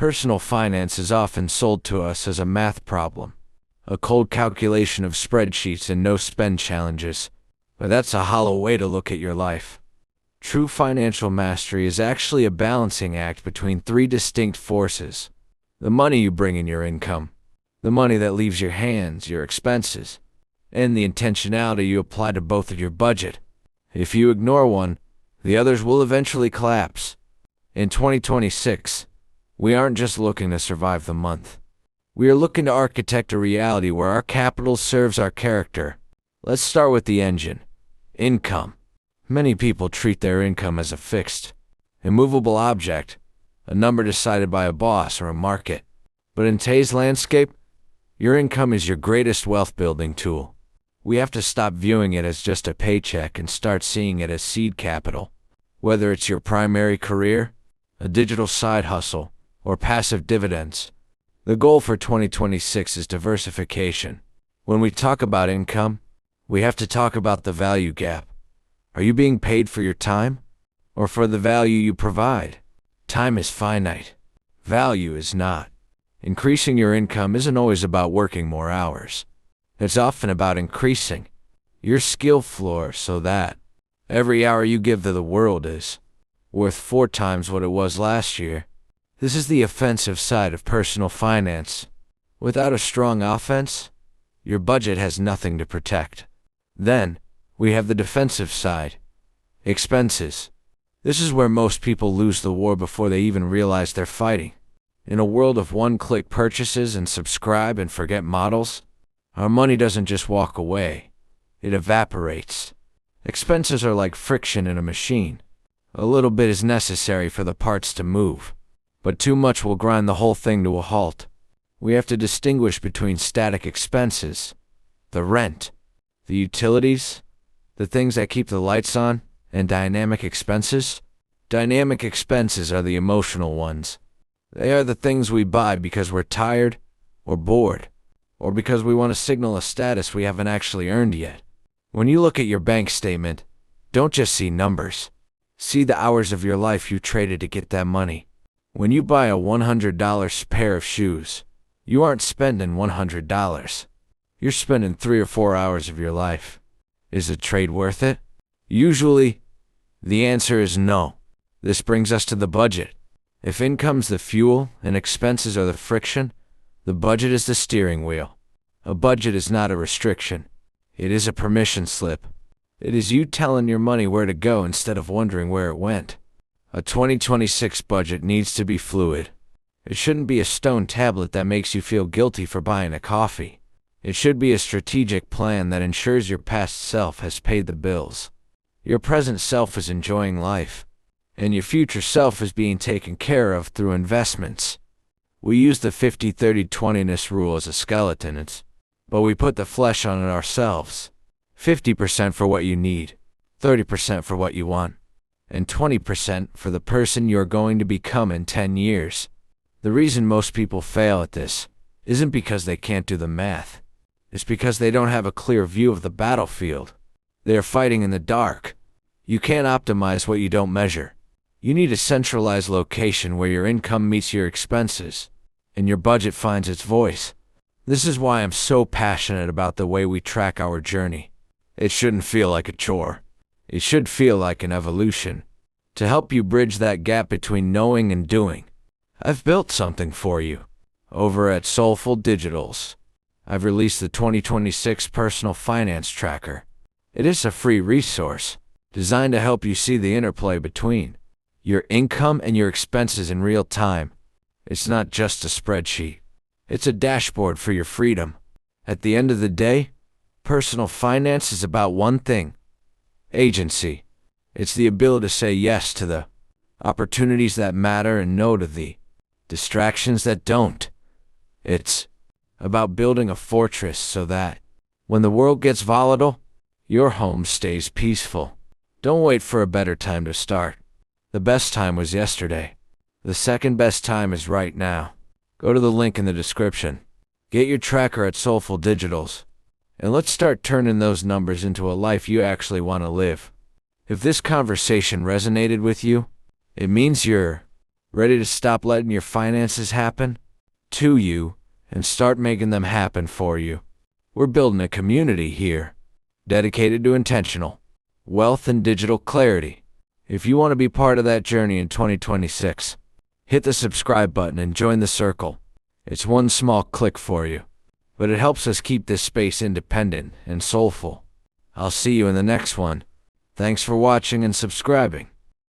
Personal finance is often sold to us as a math problem, a cold calculation of spreadsheets and no-spend challenges. But that's a hollow way to look at your life. True financial mastery is actually a balancing act between three distinct forces: the money you bring in, your income, the money that leaves your hands, your expenses, and the intentionality you apply to both of your budget. If you ignore one, the others will eventually collapse. In 2026, we aren't just looking to survive the month. We are looking to architect a reality where our capital serves our character. Let's start with the engine: income. Many people treat their income as a fixed, immovable object, a number decided by a boss or a market. But in today's landscape, your income is your greatest wealth-building tool. We have to stop viewing it as just a paycheck and start seeing it as seed capital. Whether it's your primary career, a digital side hustle, or passive dividends, the goal for 2026 is diversification. When we talk about income, we have to talk about the value gap. Are you being paid for your time, or for the value you provide? Time is finite. Value is not. Increasing your income isn't always about working more hours. It's often about increasing your skill floor so that every hour you give to the world is worth 4 times what it was last year. This is the offensive side of personal finance. Without a strong offense, your budget has nothing to protect. Then, we have the defensive side: expenses. This is where most people lose the war before they even realize they're fighting. In a world of one-click purchases and subscribe and forget models, our money doesn't just walk away, it evaporates. Expenses are like friction in a machine. A little bit is necessary for the parts to move, but too much will grind the whole thing to a halt. We have to distinguish between static expenses, the rent, the utilities, the things that keep the lights on, and dynamic expenses. Dynamic expenses are the emotional ones. They are the things we buy because we're tired, or bored, or because we want to signal a status we haven't actually earned yet. When you look at your bank statement, don't just see numbers. See the hours of your life you traded to get that money. When you buy a $100 pair of shoes, you aren't spending $100. You're spending 3 or 4 hours of your life. Is the trade worth it? Usually, the answer is no. This brings us to the budget. If income's the fuel and expenses are the friction, the budget is the steering wheel. A budget is not a restriction. It is a permission slip. It is you telling your money where to go instead of wondering where it went. A 2026 budget needs to be fluid. It shouldn't be a stone tablet that makes you feel guilty for buying a coffee. It should be a strategic plan that ensures your past self has paid the bills, your present self is enjoying life, and your future self is being taken care of through investments. We use the 50-30-20ness rule as a skeleton, but we put the flesh on it ourselves. 50% for what you need, 30% for what you want, and 20% for the person you're going to become in 10 years. The reason most people fail at this isn't because they can't do the math. It's because they don't have a clear view of the battlefield. They are fighting in the dark. You can't optimize what you don't measure. You need a centralized location where your income meets your expenses, and your budget finds its voice. This is why I'm so passionate about the way we track our journey. It shouldn't feel like a chore. It should feel like an evolution. To help you bridge that gap between knowing and doing, I've built something for you. Over at Soulful Digitals, I've released the 2026 Personal Finance Tracker. It is a free resource designed to help you see the interplay between your income and your expenses in real time. It's not just a spreadsheet. It's a dashboard for your freedom. At the end of the day, personal finance is about one thing: agency. It's the ability to say yes to the opportunities that matter and no to the distractions that don't. It's about building a fortress so that when the world gets volatile, your home stays peaceful. Don't wait for a better time to start. The best time was yesterday. The second best time is right now. Go to the link in the description. Get your tracker at Soulful Digitals, and let's start turning those numbers into a life you actually want to live. If this conversation resonated with you, it means you're Ready to stop letting your finances happen to you and start making them happen for you? We're building a community here, dedicated to intentional wealth and digital clarity. If you want to be part of that journey in 2026, hit the subscribe button and join the circle. It's one small click for you, but it helps us keep this space independent and soulful. I'll see you in the next one. Thanks for watching and subscribing.